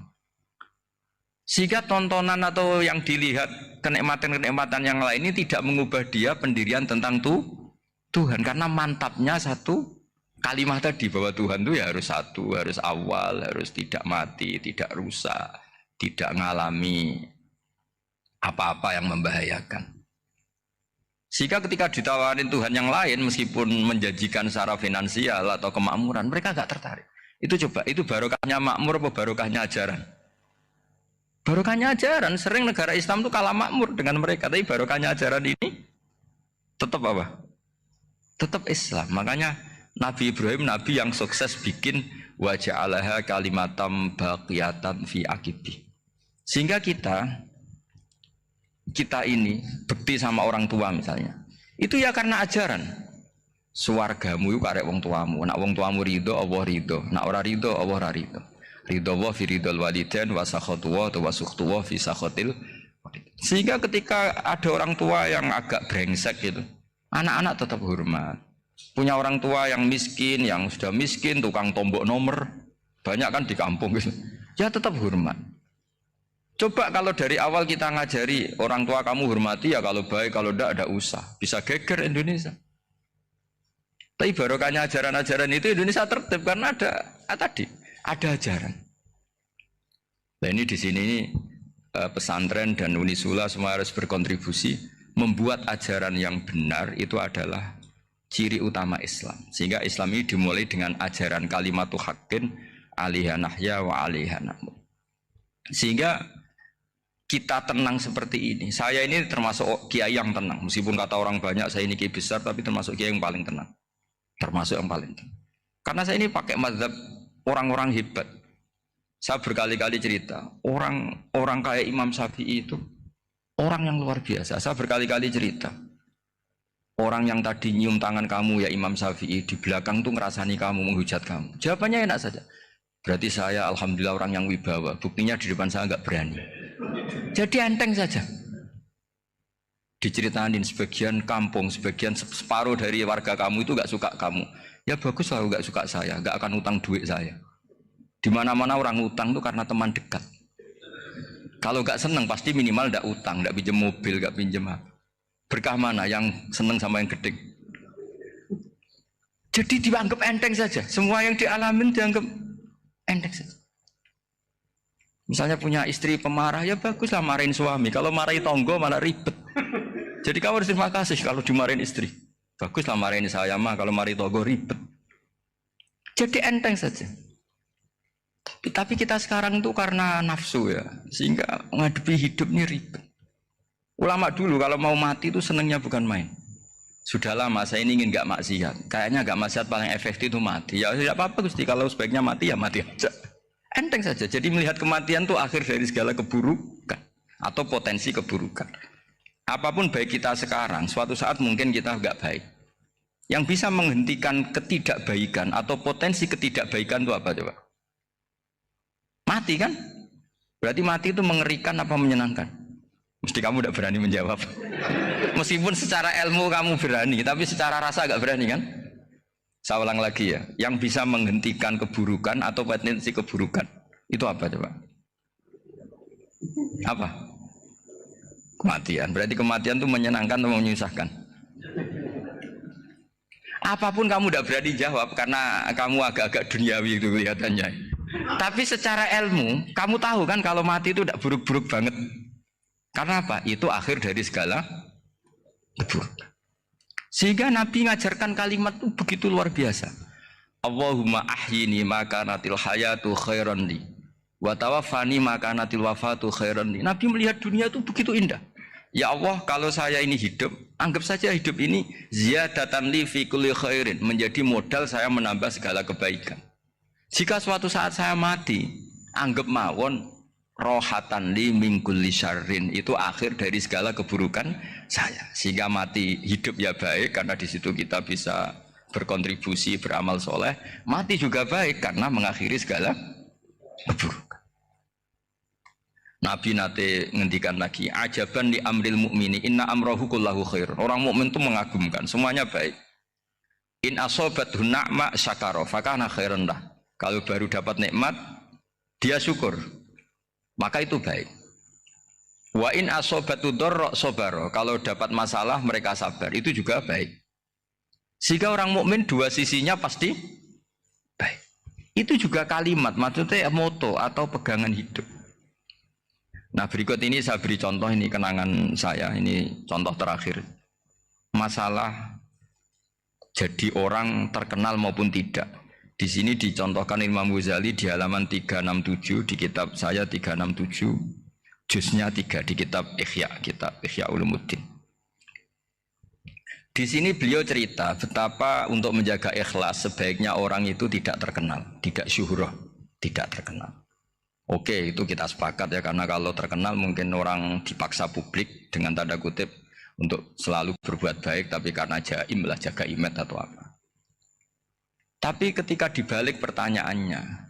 Sehingga tontonan atau yang dilihat kenikmatan-kenikmatan yang lain ini tidak mengubah dia pendirian tentang Tuhan. Karena mantapnya satu kalimat tadi bahwa Tuhan itu ya harus satu, harus awal, harus tidak mati, tidak rusak, tidak mengalami apa-apa yang membahayakan. Sehingga ketika ditawarin Tuhan yang lain meskipun menjanjikan secara finansial atau kemakmuran, mereka gak tertarik. Itu coba, itu barokahnya makmur apa barokahnya ajaran? Barokahnya ajaran. Sering negara Islam itu kalah makmur dengan mereka, tapi barokahnya ajaran ini tetap apa? Tetap Islam. Makanya Nabi Ibrahim, Nabi yang sukses bikin wa ja'alaha kalimatam baqiyatan fi aqibi. Sehingga kita ini bekti sama orang tua misalnya, itu ya karena ajaran. Suwargamu itu karek wong tuamu. Nak wong tuamu ridho, Allah ridho. Nak ora ridho, Allah ora ridho. Ridho wa fi ridhol walidain wa sakhatu wa sukhtu wa fi sakhatil. Sehingga ketika ada orang tua yang agak brengsek gitu, anak-anak tetap hormat. Punya orang tua yang miskin, yang sudah miskin, tukang tombok nomor, banyak kan di kampung gitu. Ya tetap hormat. Coba kalau dari awal kita ngajari orang tua kamu hormati ya, kalau baik, kalau tidak usah. Bisa geger Indonesia. Tapi barokahnya ajaran-ajaran itu Indonesia tertib karena ada ajaran. Nah ini di sini pesantren dan Unisula semua harus berkontribusi membuat ajaran yang benar itu adalah ciri utama Islam. Sehingga Islam ini dimulai dengan ajaran kalimatu haqqin alaiha nahya wa alaiha namut. Sehingga kita tenang seperti ini. Saya ini termasuk kiai yang tenang. Meskipun kata orang banyak saya ini kiai besar, tapi termasuk kiai yang paling tenang. Termasuk yang paling tenang. Karena saya ini pakai mazhab orang-orang hebat. Saya berkali-kali cerita, orang kayak Imam Syafi'i itu orang yang luar biasa. Saya berkali-kali cerita, orang yang tadi nyium tangan kamu ya Imam Syafi'i, di belakang tuh ngerasani kamu, menghujat kamu. Jawabannya enak saja. Berarti saya alhamdulillah orang yang wibawa. Buktinya di depan saya nggak berani. Jadi enteng saja. Diceritain sebagian kampung, sebagian separuh dari warga kamu itu nggak suka kamu. Ya bagus lah nggak suka saya, nggak akan utang duit saya. Di mana-mana orang utang itu karena teman dekat. Kalau nggak seneng pasti minimal nggak utang, nggak pinjam mobil, nggak pinjam apa. Berkah mana yang seneng sama yang gede? Jadi dianggap enteng saja. Semua yang dialamin dianggap enteng saja. Misalnya punya istri pemarah, ya baguslah marahin suami. Kalau marahin tonggo malah ribet. Jadi kamu harus terima kasih kalau dimarahin istri. Baguslah marahin saya mah, kalau marahin tonggo ribet. Jadi enteng saja. Tapi kita sekarang tuh karena nafsu ya, sehingga menghadapi hidup ini ribet. Ulama dulu kalau mau mati itu senengnya bukan main. Sudah lama saya ini ingin gak maksiat. Kayaknya gak maksiat paling efektif itu mati. Ya tidak apa-apa Gusti, kalau sebaiknya mati ya mati aja. Enteng saja. Jadi melihat kematian itu akhir dari segala keburukan atau potensi keburukan. Apapun baik kita sekarang, suatu saat mungkin kita nggak baik. Yang bisa menghentikan ketidakbaikan atau potensi ketidakbaikan itu apa coba? Mati kan? Berarti mati itu mengerikan apa menyenangkan? Mesti kamu tidak berani menjawab. Meskipun secara ilmu kamu berani, tapi secara rasa nggak berani kan? Saya ulang lagi ya, yang bisa menghentikan keburukan atau potensi keburukan itu apa coba? Apa? Kematian. Berarti kematian itu menyenangkan atau menyusahkan? Apapun kamu tidak berani jawab karena kamu agak-agak duniawi itu kelihatannya. Tapi secara ilmu, kamu tahu kan kalau mati itu tidak buruk-buruk banget. Karena apa? Itu akhir dari segala keburukan. Sehingga Nabi ngajarkan kalimat itu begitu luar biasa. Allahumma ahyini maka natil hayatu khairan li wa tawaffani maka natil wafatu khairan li. Nabi melihat dunia itu begitu indah. Ya Allah, kalau saya ini hidup, anggap saja hidup ini ziyadatan li fi kulli khairin, menjadi modal saya menambah segala kebaikan. Jika suatu saat saya mati, anggap mawon rohatan li min kulli syarrin, itu akhir dari segala keburukan saya. Sehingga mati hidup ya baik karena di situ kita bisa berkontribusi beramal soleh. Mati juga baik karena mengakhiri segala keburukan. Nabi nate ngendikan lagi, ajaban li amril mukmini inna amrohu kullahu khair. Orang mukmin itu mengagumkan, semuanya baik. In asobathu na'ma syakara fakana khairan lah. Kalau baru dapat nikmat dia syukur, maka itu baik. Wa in asobatu dorro sobaro, kalau dapat masalah mereka sabar, itu juga baik. Sehingga orang mukmin dua sisinya pasti baik. Itu juga kalimat, maksudnya moto atau pegangan hidup. Nah berikut ini saya beri contoh, ini kenangan saya, ini contoh terakhir. Masalah jadi orang terkenal maupun tidak. Di sini dicontohkan Imam Ghazali di halaman 367 di kitab saya 367, juznya 3 di kitab Ihya Ulumuddin. Di sini beliau cerita betapa untuk menjaga ikhlas sebaiknya orang itu tidak terkenal, tidak syuhrah, tidak terkenal. Oke, itu kita sepakat ya, karena kalau terkenal mungkin orang dipaksa publik dengan tanda kutip untuk selalu berbuat baik, tapi karena jaim lah, jaga image atau apa. Tapi ketika dibalik pertanyaannya,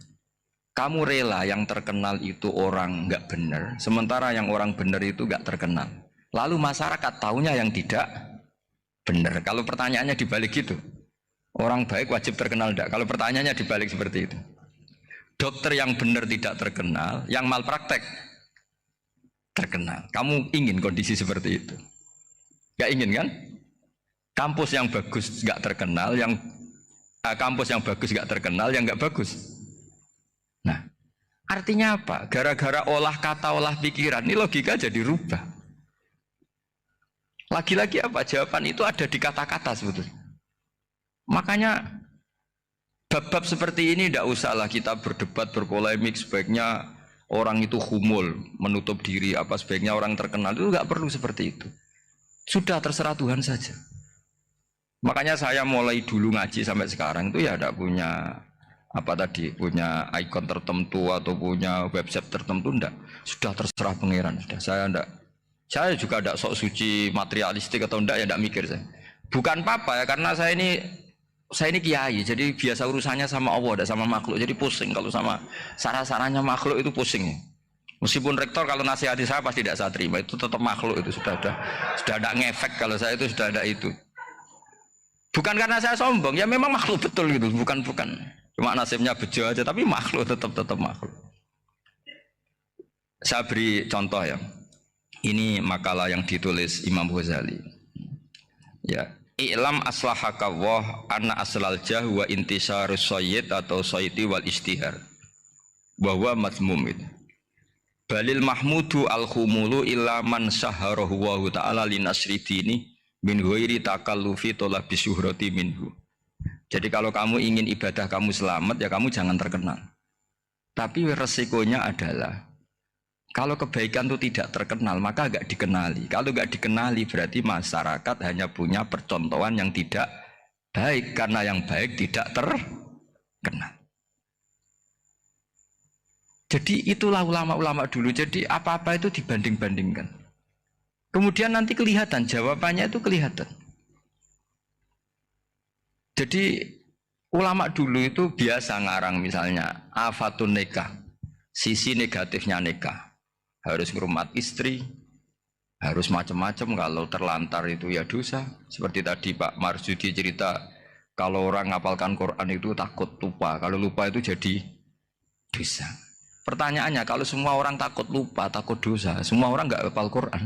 kamu rela yang terkenal itu orang nggak benar, sementara yang orang benar itu nggak terkenal. Lalu masyarakat taunya yang tidak benar. Kalau pertanyaannya dibalik gitu, orang baik wajib terkenal enggak? Kalau pertanyaannya dibalik seperti itu, dokter yang benar tidak terkenal, yang malpraktek terkenal. Kamu ingin kondisi seperti itu? Nggak ingin kan? Kampus yang bagus nggak terkenal, kampus yang bagus nggak terkenal, yang nggak bagus. Nah, artinya apa? Gara-gara olah kata, olah pikiran, ini logika jadi rubah. Lagi-lagi apa? Jawaban itu ada di kata-kata sebetulnya. Makanya bab-bab seperti ini tidak usahlah kita berdebat, berpolemik. Sebaiknya orang itu humul, menutup diri. Apa sebaiknya orang terkenal? Itu nggak perlu seperti itu. Sudah terserah Tuhan saja. Makanya saya mulai dulu ngaji sampai sekarang itu ya tidak punya punya ikon tertentu atau punya website tertentu, enggak. Sudah terserah pangeran. Sudah saya juga tidak sok suci materialistik atau enggak, ya tidak mikir saya. Bukan apa-apa ya, karena saya ini kiai, jadi biasa urusannya sama Allah, tidak sama makhluk. Jadi pusing kalau sama sarah-sarahnya makhluk itu pusing. Meskipun rektor kalau nasihati saya pasti tidak saya terima, itu tetap makhluk, itu sudah ada ngefek kalau saya itu sudah ada itu. Bukan karena saya sombong, ya memang makhluk betul gitu, bukan. Cuma nasibnya bejo aja, tapi makhluk tetap makhluk. Saya beri contoh ya. Ini makalah yang ditulis Imam Ghazali. Ya, i'lam aslahaka Allah anna aslal jah wa intisarus sayyid atau sayyidi wal istihar. Bahwa mazmum itu. Balil mahmudu al-khumulu illa man syaharahu wa ta'ala linasri dini min ghairi takallufi tolabi syuhrati minhu. Jadi kalau kamu ingin ibadah kamu selamat, ya kamu jangan terkenal. Tapi resikonya adalah kalau kebaikan itu tidak terkenal, maka agak dikenali. Kalau agak dikenali berarti masyarakat hanya punya percontohan yang tidak baik, karena yang baik tidak terkenal. Jadi itulah ulama-ulama dulu. Jadi apa-apa itu dibanding-bandingkan. Kemudian nanti kelihatan, jawabannya itu kelihatan. Jadi ulama dulu itu biasa ngarang misalnya afatun nikah, sisi negatifnya nikah. Harus ngurmat istri, harus macam-macam, kalau terlantar itu ya dosa. Seperti tadi Pak Marsudi cerita, kalau orang ngapalkan Quran itu takut lupa, kalau lupa itu jadi dosa. Pertanyaannya, kalau semua orang takut lupa, takut dosa, semua orang nggak hafal Quran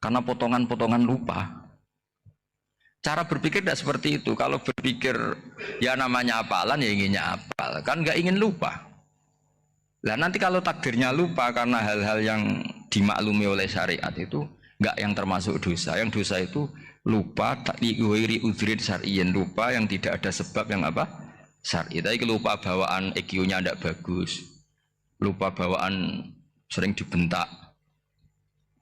karena potongan-potongan lupa. Cara berpikir tidak seperti itu. Kalau berpikir ya namanya hafalan, ya inginnya hafal, kan nggak ingin lupa. Nah nanti kalau takdirnya lupa karena hal-hal yang dimaklumi oleh syariat itu nggak yang termasuk dosa. Yang dosa itu lupa takliwiri udrin syar'iyin, lupa yang tidak ada sebab yang apa syar'i. Tapi lupa bawaan EQ-nya tidak bagus, lupa bawaan sering dibentak.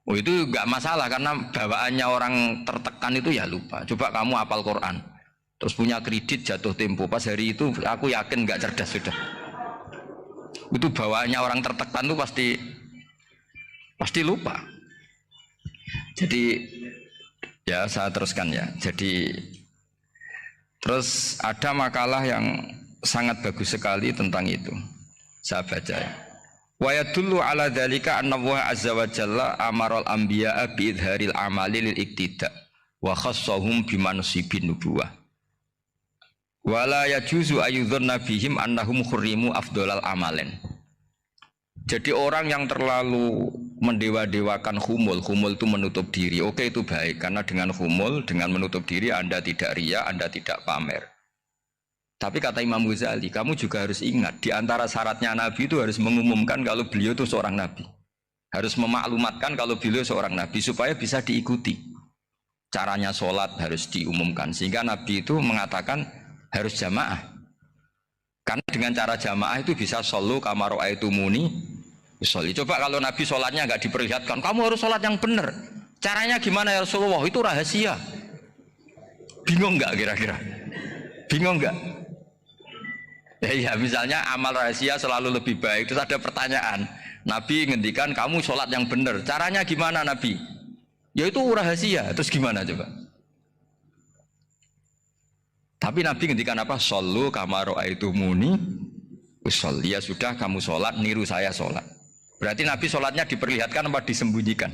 Oh itu nggak masalah karena bawaannya orang tertekan itu ya lupa. Coba kamu hafal Quran, terus punya kredit jatuh tempo, pas hari itu aku yakin nggak cerdas sudah. Itu bawaannya orang tertekan tuh pasti Pasti lupa. Jadi ya saya teruskan ya. Jadi terus ada makalah yang sangat bagus sekali tentang itu. Saya baca ya. Wa yadullu ala dzalika anna Allah azza wa jalla amaral anbiya'a bi idharil amali lil iktida wa khassahum bi mansibin nubuwah. Wala yajuzu ayyudhanna bihim annahum khurrimu afdhalal amalen. Jadi orang yang terlalu mendewa-dewakan khumul itu menutup diri. Oke, itu baik karena dengan khumul, dengan menutup diri Anda tidak riya, Anda tidak pamer. Tapi kata Imam Ghazali, kamu juga harus ingat di antara syaratnya Nabi itu harus mengumumkan kalau beliau itu seorang Nabi. Harus memaklumatkan kalau beliau seorang Nabi supaya bisa diikuti. Caranya sholat harus diumumkan sehingga Nabi itu mengatakan harus jamaah. Karena dengan cara jamaah itu bisa shollu kama ra'aitumuni usolli. Coba kalau Nabi sholatnya nggak diperlihatkan, kamu harus sholat yang benar. Caranya gimana ya Rasulullah? Itu rahasia. Bingung nggak kira-kira? Bingung nggak? Ya misalnya amal rahasia selalu lebih baik. Terus ada pertanyaan, Nabi ngendikan kamu sholat yang benar. Caranya gimana Nabi? Ya itu rahasia. Terus gimana coba? Tapi Nabi ngendikan apa? Shollu kama ra'aitumuni usolli. Ya sudah kamu sholat, niru saya sholat. Berarti Nabi sholatnya diperlihatkan apa disembunyikan?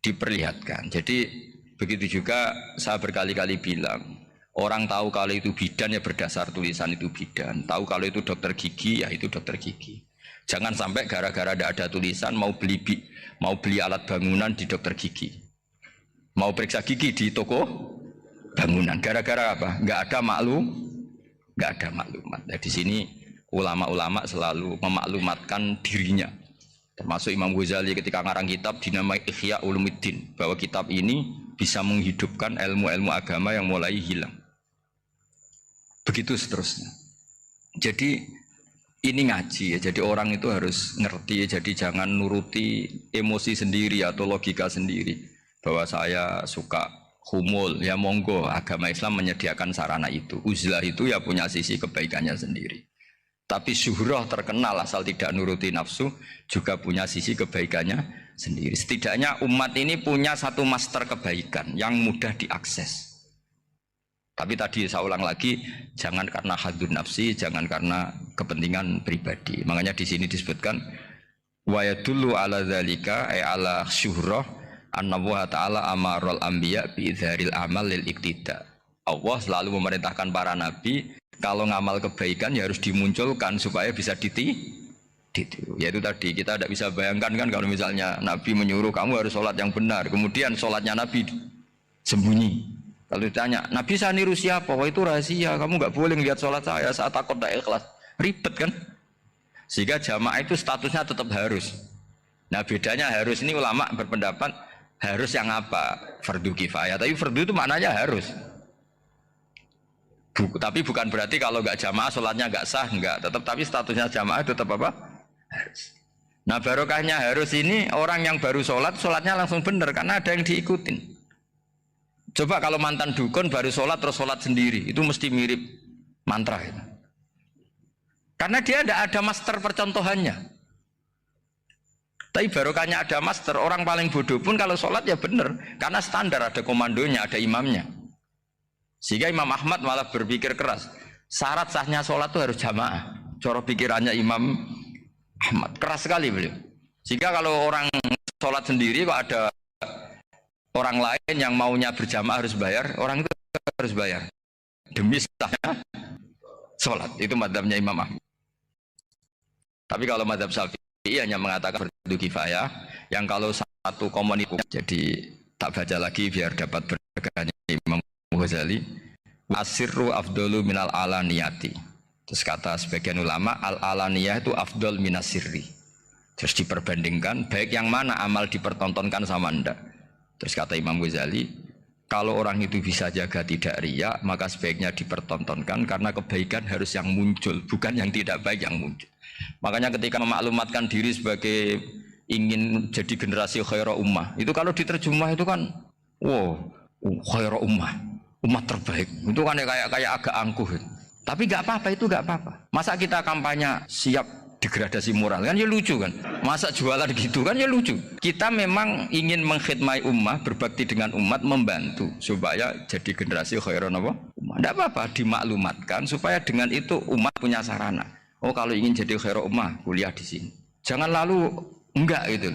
Diperlihatkan. Jadi begitu juga saya berkali-kali bilang, orang tahu kalau itu bidan ya berdasar tulisan itu bidan. Tahu kalau itu dokter gigi ya itu dokter gigi. Jangan sampai gara-gara tidak ada tulisan mau beli alat bangunan di dokter gigi. Mau periksa gigi di toko bangunan. Gara-gara apa? Nggak ada maklumat. Nah, di sini ulama-ulama selalu memaklumatkan dirinya. Termasuk Imam Ghazali ketika ngarang kitab dinamai Ihya Ulumuddin, bahwa kitab ini bisa menghidupkan ilmu-ilmu agama yang mulai hilang. Begitu seterusnya. Jadi ini ngaji ya. Jadi orang itu harus ngerti ya. Jadi jangan nuruti emosi sendiri atau logika sendiri. Bahwa saya suka khumul, ya monggo, agama Islam menyediakan sarana itu. Uzlah itu ya punya sisi kebaikannya sendiri. Tapi syuhrah terkenal asal tidak nuruti nafsu juga punya sisi kebaikannya sendiri. Setidaknya umat ini punya satu master kebaikan yang mudah diakses. Tapi tadi saya ulang lagi, jangan karena hadzun nafsi, jangan karena kepentingan pribadi. Makanya di sini disebutkan wa yadullu ala dzalika ay ala syuhrah anna Allah ta'ala amarul anbiya bi idzharil amal lil iktida. Allah selalu memerintahkan para nabi kalau ngamal kebaikan ya harus dimunculkan supaya bisa ditiru. Yaitu tadi kita tidak bisa bayangkan kan kalau misalnya Nabi menyuruh kamu harus sholat yang benar, kemudian sholatnya Nabi sembunyi. Kalau ditanya, Nabi saya niru siapa? Wah itu rahasia, kamu nggak boleh lihat sholat saya saat takut tidak ikhlas. Ribet kan? Sehingga jamaah itu statusnya tetap harus. Nah bedanya harus ini ulama berpendapat harus yang apa? Fardu kifayah. Tapi fardu itu maknanya harus. Tapi bukan berarti kalau nggak jamaah sholatnya nggak sah, nggak. Tapi statusnya jamaah tetap apa? Harus. Nah barokahnya harus ini orang yang baru sholat, sholatnya langsung benar karena ada yang diikutin. Coba kalau mantan dukun baru sholat terus sholat sendiri, itu mesti mirip mantra itu. Karena dia tidak ada master percontohannya. Tapi barokahnya ada master, orang paling bodoh pun kalau sholat ya benar, karena standar ada komandonya, ada imamnya. Sehingga Imam Ahmad malah berpikir keras, syarat sahnya sholat itu harus jamaah. Cara pikirannya Imam Ahmad keras sekali beliau. Sehingga kalau orang sholat sendiri kok ada orang lain yang maunya berjamaah harus bayar, orang itu harus bayar demi sahnya sholat. Itu madzhabnya Imam Ahmad. Tapi kalau madzhab Syafi'i hanya mengatakan fardu kifayah, yang kalau satu komunitas. Jadi tak baca lagi biar dapat berkahnya Imam Ghazali, asirru afdalu minal alaniyati. Terus kata sebagian ulama, al alaniyah itu afdal minas sirri. Terus diperbandingkan baik yang mana amal dipertontonkan sama anda. Terus kata Imam Ghazali, kalau orang itu bisa jaga tidak riya, maka sebaiknya dipertontonkan karena kebaikan harus yang muncul, bukan yang tidak baik yang muncul. Makanya ketika memaklumatkan diri sebagai ingin jadi generasi khairah ummah, itu kalau diterjemah itu kan wow, khairah ummah, umat terbaik. Itu kan kayak agak angkuh. Tapi nggak apa-apa, itu nggak apa-apa. Masa kita kampanye siap degradasi moral kan ya lucu kan, masa jualan gitu kan ya lucu. Kita memang ingin mengkhidmati ummah, berbakti dengan umat, membantu supaya jadi generasi khairan apa ummah. Tidak apa-apa dimaklumatkan supaya dengan itu umat punya sarana. Oh kalau ingin jadi khairan ummah kuliah di sini, jangan lalu enggak gitu.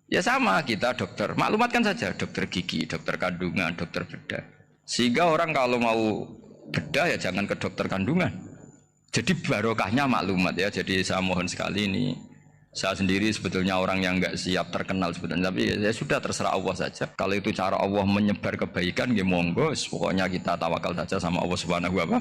Ya sama kita dokter, maklumatkan saja dokter gigi, dokter kandungan, dokter bedah, sehingga orang kalau mau bedah ya jangan ke dokter kandungan. Jadi barokahnya maklumat ya. Jadi saya mohon sekali ini, saya sendiri sebetulnya orang yang nggak siap terkenal sebetulnya, tapi ya sudah terserah Allah saja. Kalau itu cara Allah menyebar kebaikan, ya monggo. Pokoknya kita tawakal saja sama Allah Subhanahu wa Ta'ala.